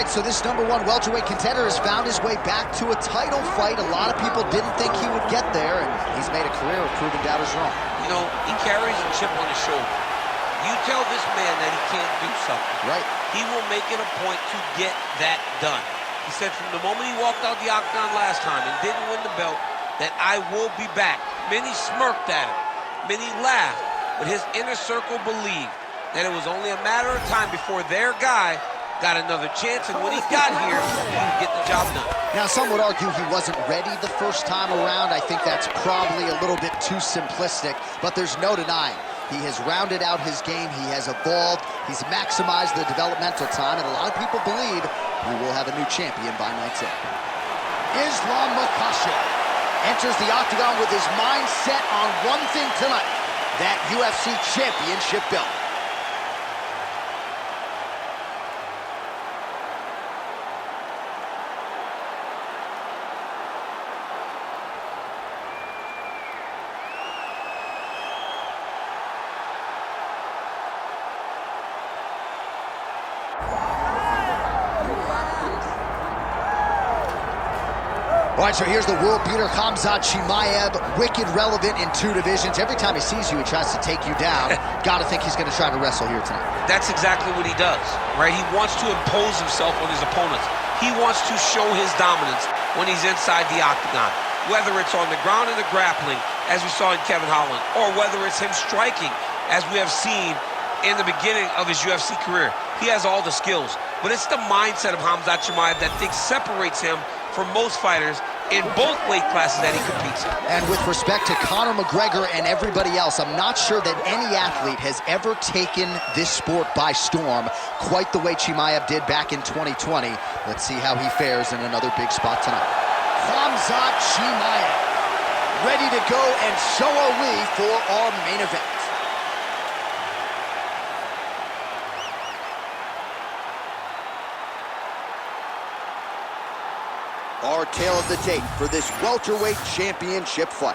right, so this #1 welterweight contender has found his way back to a title fight. A lot of people didn't think he would get there, and he's made a career of proving doubters wrong. You know, he carries a chip on his shoulder. You tell this man that he can't do something. Right. He will make it a point to get that done. He said from the moment he walked out the octagon last time and didn't win the belt, that I will be back. Many smirked at him. Many laughed. But his inner circle believed that it was only a matter of time before their guy got another chance, and when he got here, he would get the job done. Now, some would argue he wasn't ready the first time around. I think that's probably a little bit too simplistic, but there's no denying. He has rounded out his game, he has evolved, he's maximized the developmental time, and a lot of people believe we will have a new champion by night's end. Islam Makhachev enters the octagon with his mind set on one thing tonight, that UFC championship belt. All right, so here's the world beater, Khamzat Chimaev, wicked relevant in 2 divisions. Every time he sees you, he tries to take you down. Got to think he's going to try to wrestle here tonight. That's exactly what he does, right? He wants to impose himself on his opponents. He wants to show his dominance when he's inside the octagon, whether it's on the ground in the grappling, as we saw in Kevin Holland, or whether it's him striking, as we have seen in the beginning of his UFC career. He has all the skills, but it's the mindset of Khamzat Chimaev that separates him from most fighters in both weight classes that he competes in. And with respect to Conor McGregor and everybody else, I'm not sure that any athlete has ever taken this sport by storm quite the way Chimaev did back in 2020. Let's see how he fares in another big spot tonight. Khamzat Chimaev, ready to go, and so are we for our main event. Our tale of the tape for this welterweight championship fight.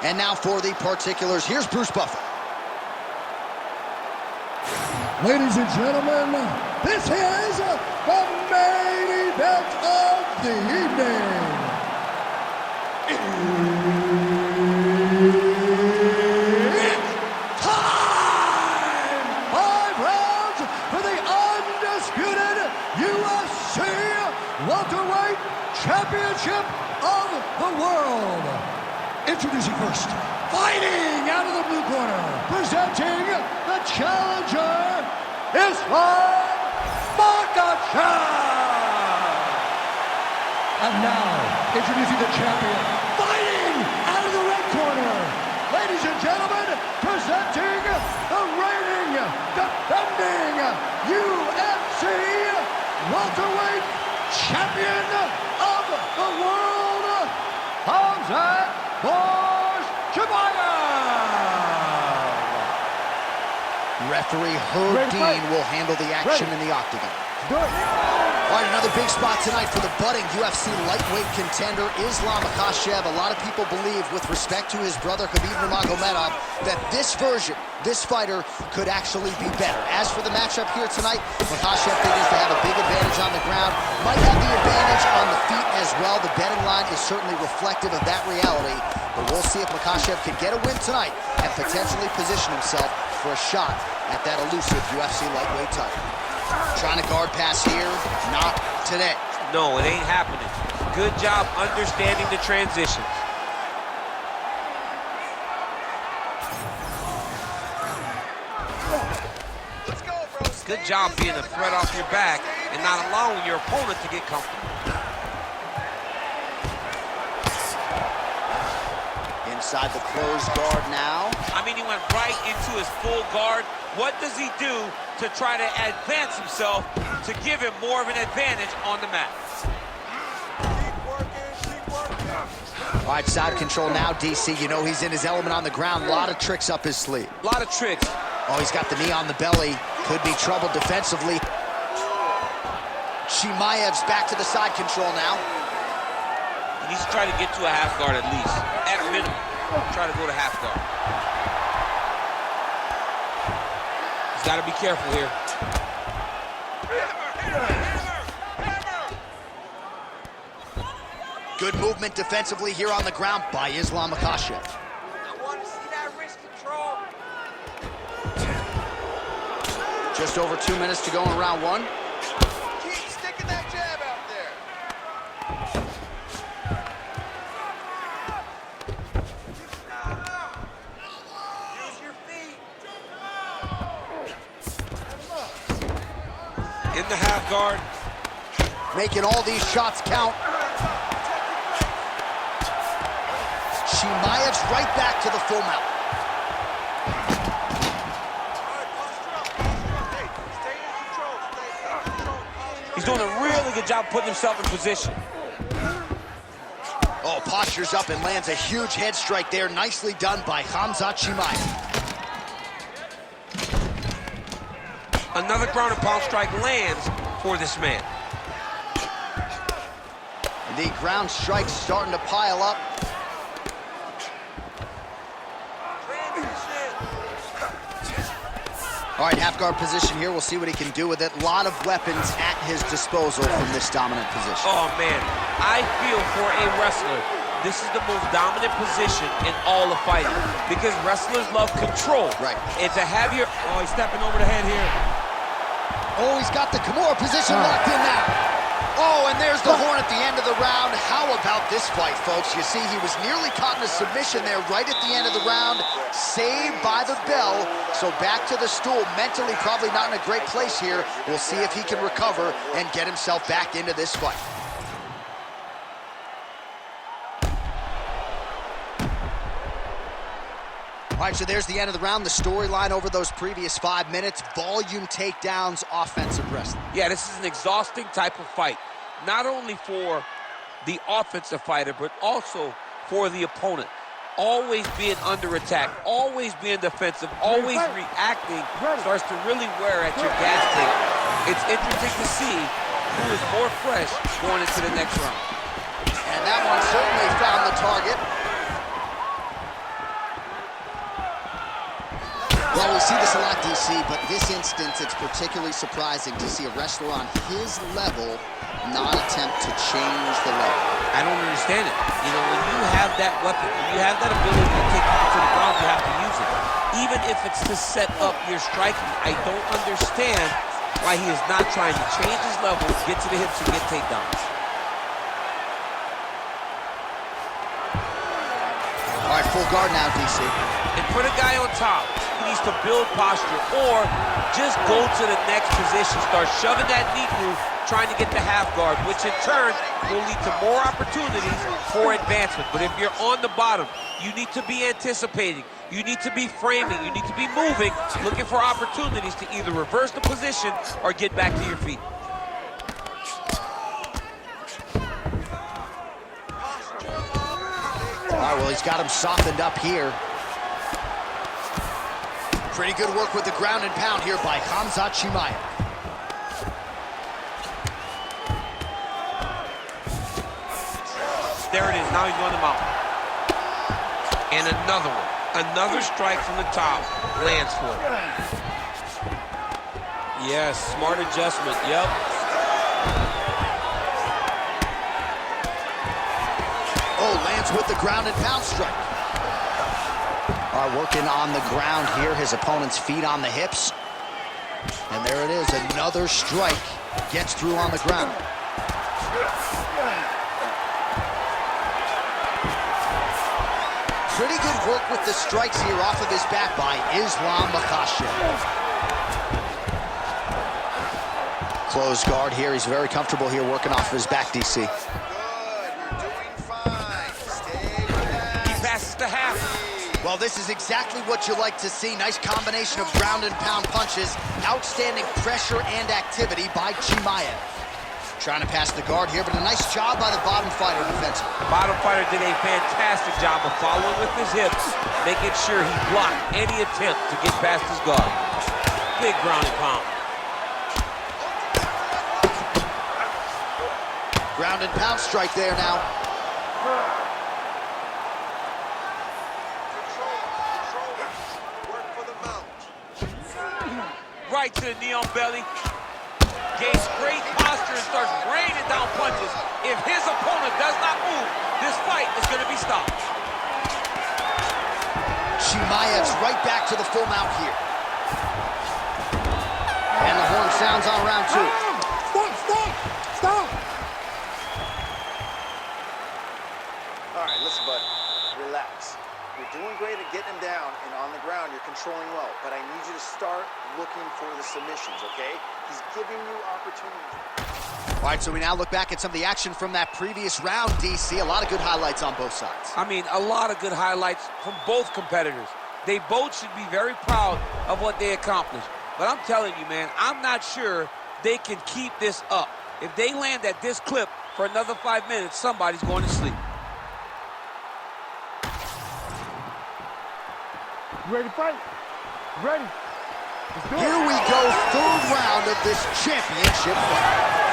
And now for the particulars, here's Bruce Buffer. Ladies and gentlemen, this is the main event of the evening. It's time! 5 rounds for the undisputed UFC welterweight championship of the world. Introducing first, fighting out of the blue corner, presenting the challenger, Islam Makhachev. And now, introducing the champion, fighting out of the red corner, ladies and gentlemen, presenting the reigning, defending UFC welterweight champion of the world, Khamzat Chimaev. Referee Herb Dean will handle the action in the octagon. All right, another big spot tonight for the budding UFC lightweight contender, Islam Makhachev. A lot of people believe, with respect to his brother Khabib Nurmagomedov, that this version, this fighter, could actually be better. As for the matchup here tonight, Makhachev figures to have a big advantage on the ground, might have the advantage on the feet as well. The betting line is certainly reflective of that reality, but we'll see if Makhachev can get a win tonight and potentially position himself for a shot at that elusive UFC lightweight title. Trying to guard pass here, not today. No, it ain't happening. Good job understanding the transitions. Let's go, bro. Good job being a threat off your back and not allowing your opponent to get comfortable. Inside the closed guard now. I mean, he went right into his full guard. What does he do to try to advance himself to give him more of an advantage on the mat? Keep working. All right, side control now, DC. You know he's in his element on the ground. A lot of tricks up his sleeve. A lot of tricks. Oh, he's got the knee on the belly. Could be trouble defensively. Chimaev's back to the side control now. He needs to try to get to a half guard at least. At a minimum, try to go to half guard. He's got to be careful here. Good movement defensively here on the ground by Islam Makhachev. I want to see that wrist control. Just over 2 minutes to go in round one. Keep sticking that jab out there. Use your feet. In the half guard. Making all these shots count. Chimaev's right back to the full mount. He's doing a really good job putting himself in position. Oh, postures up and lands a huge head strike there. Nicely done by Khamzat Chimaev. Another ground and pound strike lands for this man. The ground strikes starting to pile up. All right, half guard position here. We'll see what he can do with it. A lot of weapons at his disposal from this dominant position. Oh, man. I feel for a wrestler, this is the most dominant position in all of fighting because wrestlers love control. Right. And to have your... Oh, he's stepping over the head here. Oh, he's got the Kimura position locked in now. Oh, and there's the horn at the end of the round. How about this fight, folks? You see, he was nearly caught in a submission there right at the end of the round. Saved by the bell. So back to the stool. Mentally probably not in a great place here. We'll see if he can recover and get himself back into this fight. All right, so there's the end of the round. The storyline over those previous 5 minutes. Volume takedowns, offensive wrestling. Yeah, this is an exhausting type of fight. Not only for the offensive fighter, but also for the opponent. Always being under attack, always being defensive, always reacting starts to really wear at your gas tank. It's interesting to see who is more fresh going into the next round. And that one certainly found the target. Well, we see this a lot, DC, but this instance, it's particularly surprising to see a wrestler on his level not attempt to change the level. I don't understand it. You know, when you have that weapon, when you have that ability to take you to the ground, you have to use it. Even if it's to set up your striking, I don't understand why he is not trying to change his level, get to the hips, and get takedowns. All right, full guard now, DC. And put a guy on top. He needs to build posture or just go to the next position. Start shoving that knee through, trying to get the half guard, which in turn will lead to more opportunities for advancement. But if you're on the bottom, you need to be anticipating. You need to be framing. You need to be moving, looking for opportunities to either reverse the position or get back to your feet. All right, well, he's got him softened up here. Pretty good work with the ground and pound here by Khamzat Chimaev. There it is. Now he's going to mount. And another one. Another strike from the top. Lands for it. Yes, smart adjustment. Yep. Oh, lands with the ground and pound strike. All right, working on the ground here. His opponent's feet on the hips. And there it is, another strike. Gets through on the ground. Pretty good work with the strikes here off of his back by Islam Makhachev. Closed guard here. He's very comfortable here working off of his back, DC. Good, you're doing fine. Stay relaxed. He passes the half. Well, this is exactly what you like to see. Nice combination of ground and pound punches. Outstanding pressure and activity by Chimaev. Trying to pass the guard here, but a nice job by the bottom fighter defensively. The bottom fighter did a fantastic job of following with his hips, making sure he blocked any attempt to get past his guard. Big ground and pound. Ground and pound strike there now. Work for the mount. Right to the knee on belly. Gains great posture and starts raining down punches. punches. If his opponent does not move, this fight is going to be stopped. Chimaev's right back to the full mount here. And the horn sounds on round 2. Stop! All right, listen, bud. Relax. You're doing great at getting him down and on the ground. You're controlling well. But I need you to start looking for the submissions, okay? He's giving you opportunities. All right, so we now look back at some of the action from that previous round, DC. A lot of good highlights on both sides. I mean, a lot of good highlights from both competitors. They both should be very proud of what they accomplished. But I'm telling you, man, I'm not sure they can keep this up. If they land at this clip for another 5 minutes, somebody's going to sleep. Ready to fight? Ready. Here we go, third round of this championship fight.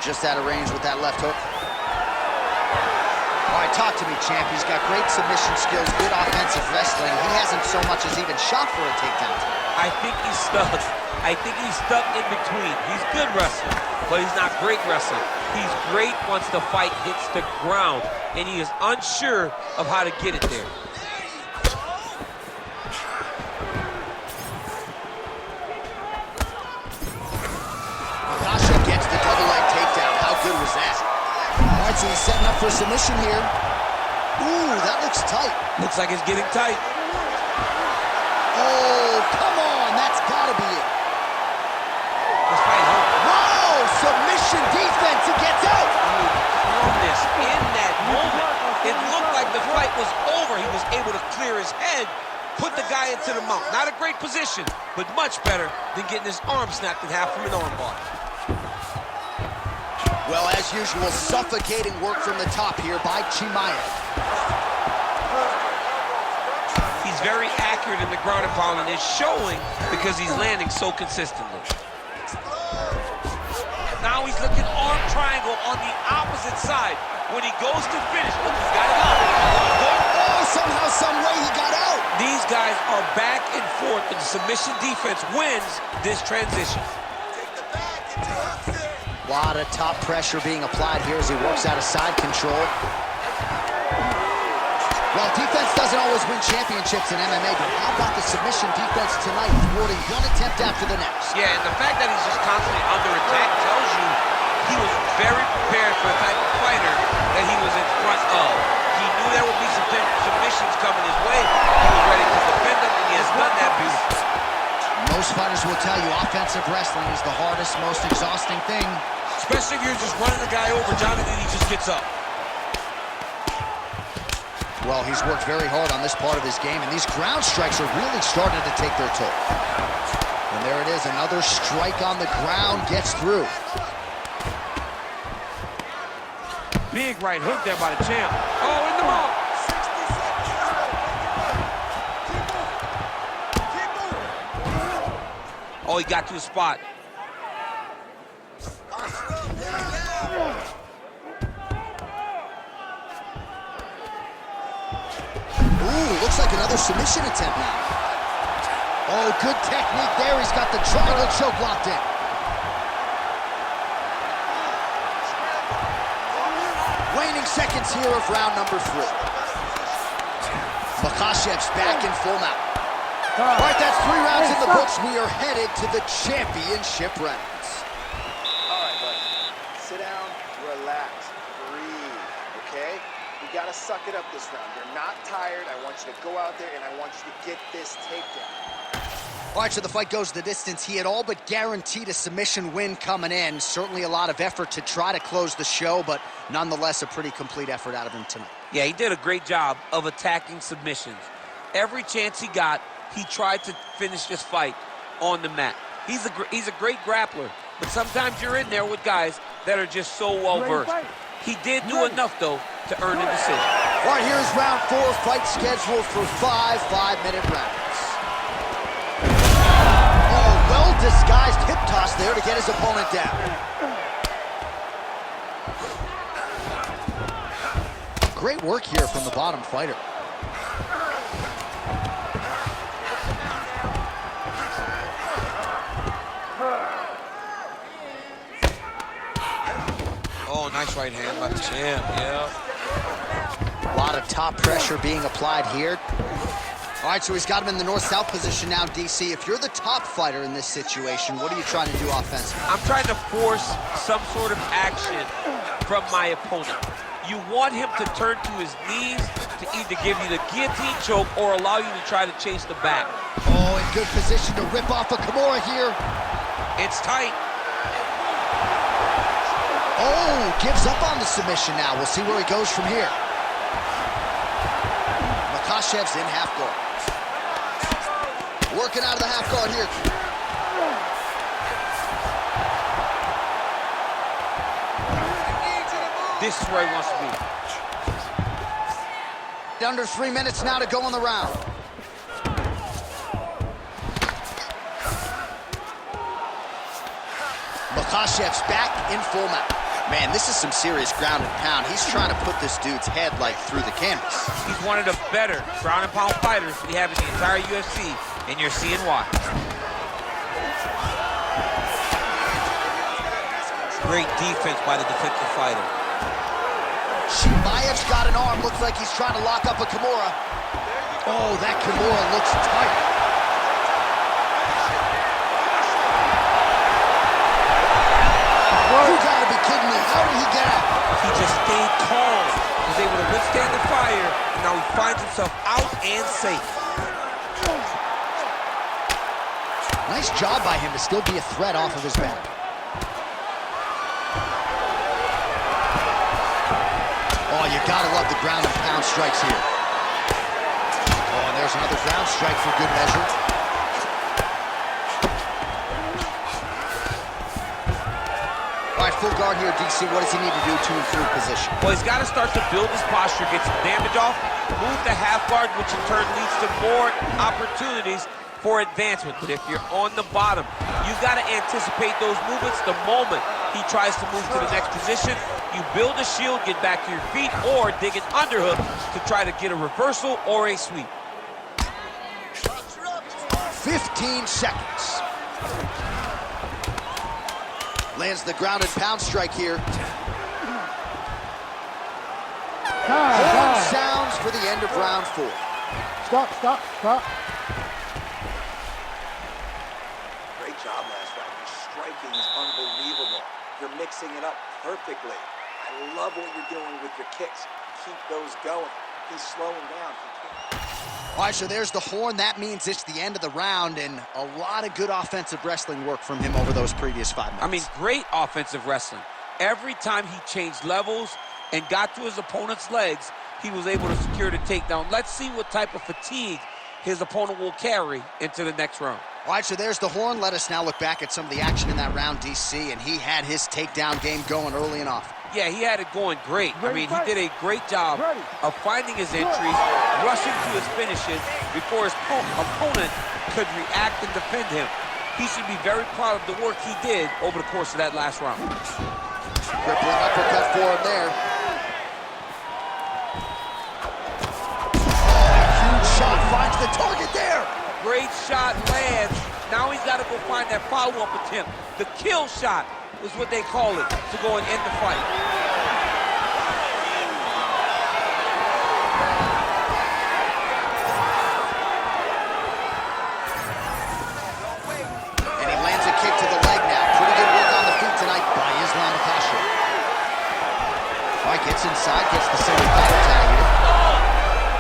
Just out of range with that left hook. All right, talk to me, champ. He's got great submission skills, good offensive wrestling. He hasn't so much as even shot for a takedown. I think he's stuck. I think he's stuck in between. He's good wrestling, but he's not great wrestling. He's great once the fight hits the ground, and he is unsure of how to get it there. Makhachev gets the double leg takedown. How good was that? All right, so he's setting up for a submission here. Ooh, that looks tight. Looks like it's getting tight. Oh, come on, that's gotta be it. This fight hurt. Whoa, submission defense, he gets out. Calmness in that moment. It looked like the fight was over. He was able to clear his head, put the guy into the mount. Not a great position, but much better than getting his arm snapped in half from an armbar. Well, as usual, suffocating work from the top here by Chimaev. He's very accurate in the ground and pound, and it's showing because he's landing so consistently. Now he's looking arm triangle on the opposite side. When he goes to finish, look, he's got it out. Oh, somehow, some way he got out. These guys are back and forth, and the submission defense wins this transition. A lot of top pressure being applied here as he works out of side control. Well, defense doesn't always win championships in MMA, but how about the submission defense tonight, thwarting one attempt after the next? Yeah, and the fact that he's just constantly under attack tells you he was very prepared for the type of fighter that he was in front of. He knew there would be some submissions coming his way. He was ready to defend them, and he has done that beautifully. Most fighters will tell you offensive wrestling is the hardest, most exhausting thing. Especially if you're just running the guy over, Jonathan, he just gets up. Well, he's worked very hard on this part of his game, and these ground strikes are really starting to take their toll. And there it is, another strike on the ground gets through. Big right hook there by the champ. Oh, in the mouth. Oh, he got to the spot. Ooh, looks like another submission attempt now. Oh, good technique there. He's got the triangle choke locked in. Waning seconds here of round number 3. Makhachev's back in full mount. All right, that's 3 rounds in the books. We are headed to the championship rounds. All right, buddy. Sit down, relax, breathe, okay? You gotta suck it up this round. You're not tired. I want you to go out there, and I want you to get this takedown. All right, so the fight goes the distance. He had all but guaranteed a submission win coming in. Certainly a lot of effort to try to close the show, but nonetheless a pretty complete effort out of him tonight. Yeah, he did a great job of attacking submissions. Every chance he got, he tried to finish this fight on the mat. He's a great grappler, but sometimes you're in there with guys that are just so well-versed. He did do enough, though, to earn a decision. All right, here's round 4, fight scheduled for 5 5-minute rounds. Oh, well-disguised hip toss there to get his opponent down. Great work here from the bottom fighter. nice right hand by the champ, yeah. A lot of top pressure being applied here. All right, so he's got him in the north-south position now, DC. If you're the top fighter in this situation, what are you trying to do offensively? I'm trying to force some sort of action from my opponent. You want him to turn to his knees to either give you the guillotine choke or allow you to try to chase the back. Oh, in good position to rip off a Kimura here. It's tight. Oh, gives up on the submission now. We'll see where he goes from here. Makhachev's in half guard. Working out of the half guard here. This is where he wants to be. Under 3 minutes now to go in the round. Makhachev's back in full mount. Man, this is some serious ground and pound. He's trying to put this dude's head like through the canvas. He's one of the better ground and pound fighters we have in the entire UFC, and you're seeing why. Great defense by the defensive fighter. Chimaev's got an arm. Looks like he's trying to lock up a Kimura. Oh, that Kimura looks tight. You gotta be kidding me. How did he get out? He just stayed calm. He was able to withstand the fire, and now he finds himself out and safe. Nice job by him to still be a threat off of his back. Oh, you gotta love the ground and pound strikes here. Oh, and there's another ground strike for good measure. All right, full guard here, DC. What does he need to do to improve position? Well, he's got to start to build his posture, get some damage off, move the half guard, which in turn leads to more opportunities for advancement. But if you're on the bottom, you've got to anticipate those movements the moment he tries to move to the next position. You build a shield, get back to your feet, or dig an underhook to try to get a reversal or a sweep. 15 seconds. Lands the ground and pound strike here. Horn sounds for the end of round 4. Stop. Great job last round. Your striking is unbelievable. You're mixing it up perfectly. I love what you're doing with your kicks. Keep those going. He's slowing down. All right, so there's the horn. That means it's the end of the round, and a lot of good offensive wrestling work from him over those previous 5 minutes. I mean, great offensive wrestling. Every time he changed levels and got to his opponent's legs, he was able to secure the takedown. Let's see what type of fatigue his opponent will carry into the next round. All right, so there's the horn. Let us now look back at some of the action in that round, DC, and he had his takedown game going early and often. Yeah, he had it going great. I mean, he did a great job of finding his entries, rushing to his finishes before his opponent could react and defend him. He should be very proud of the work he did over the course of that last round. Crippling uppercut for him there. Huge shot finds the target there. Great shot lands. Now he's got to go find that follow-up attempt. The kill shot is what they call it, to go and end the fight. And he lands a kick to the leg now. Pretty good work on the feet tonight by Makhachev. All right, gets inside, gets the single battle tag here.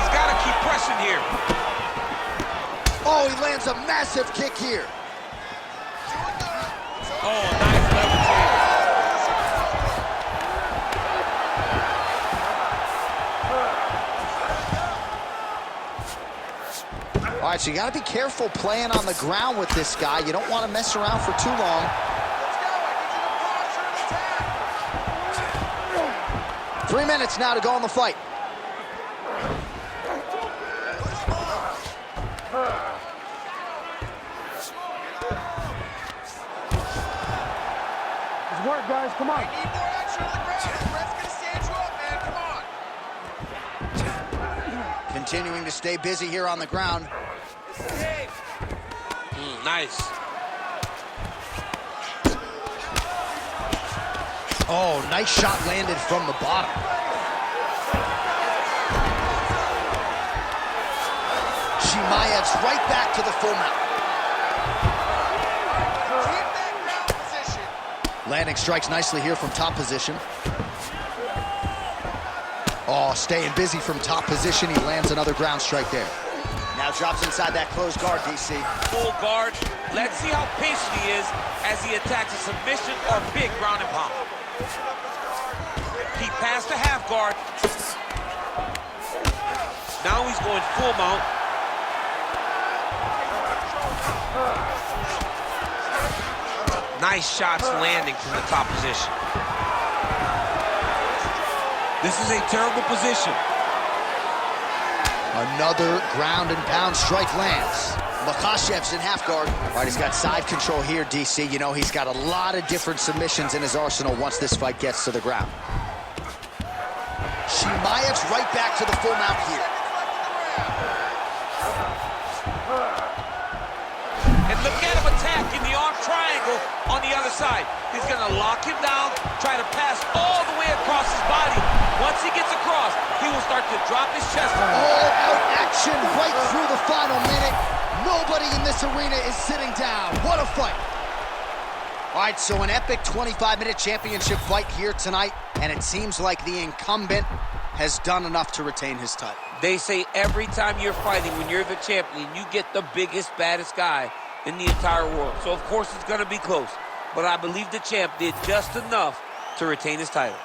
He's got to keep pressing here. Oh, he lands a massive kick here. Oh, nice levitate. All right, so you got to be careful playing on the ground with this guy. You don't want to mess around for too long. 3 minutes now to go in the fight. It's work, guys. Come on. I need more action on the ground. The ref's gonna stand you up, man. Come on. Continuing to stay busy here on the ground. Nice. Oh, nice shot landed from the bottom. Chimaev's right back to the full mount. Keep that ground position. Landing strikes nicely here from top position. Oh, staying busy from top position. He lands another ground strike there. Now drops inside that closed guard, DC. Full guard. Let's see how patient he is as he attacks a submission or big ground and pound. He passed the half guard. Now he's going full mount. Nice shots landing from the top position. This is a terrible position. Another ground and pound strike lands. Makhachev's in half guard. All right, he's got side control here, DC. You know, he's got a lot of different submissions in his arsenal once this fight gets to the ground. Chimaev's right back to the full mount here. And look at him attacking the arm triangle on the other side. He's gonna lock him down, try to pass all the way across his body. Once he gets across, he will start to drop his chest. All-out action right through the final minute. Nobody in this arena is sitting down. What a fight. All right, so an epic 25-minute championship fight here tonight, and it seems like the incumbent has done enough to retain his title. They say every time you're fighting, when you're the champion, you get the biggest, baddest guy in the entire world. So, of course, it's going to be close. But I believe the champ did just enough to retain his title.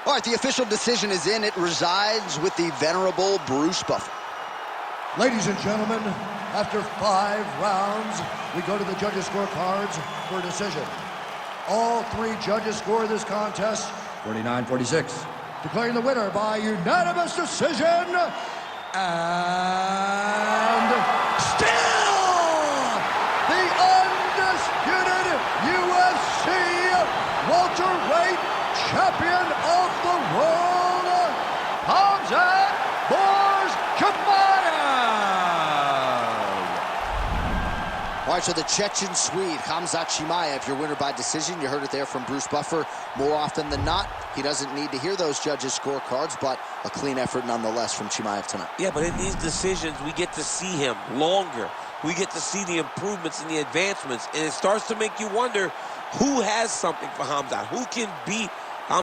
All right, the official decision is in. It resides with the venerable Bruce Buffer. Ladies and gentlemen, after 5 rounds, we go to the judges' scorecards for a decision. All 3 judges score this contest 49-46. Declaring the winner by unanimous decision, and still the undisputed UFC welterweight champion of the world, Khamzat Chimaev. All right, so the Chechen Swede, Khamzat Chimaev, your winner by decision. You heard it there from Bruce Buffer. More often than not, he doesn't need to hear those judges' scorecards, but a clean effort nonetheless from Chimaev tonight. Yeah, but in these decisions, we get to see him longer. We get to see the improvements and the advancements, and it starts to make you wonder who has something for Khamzat, who can beat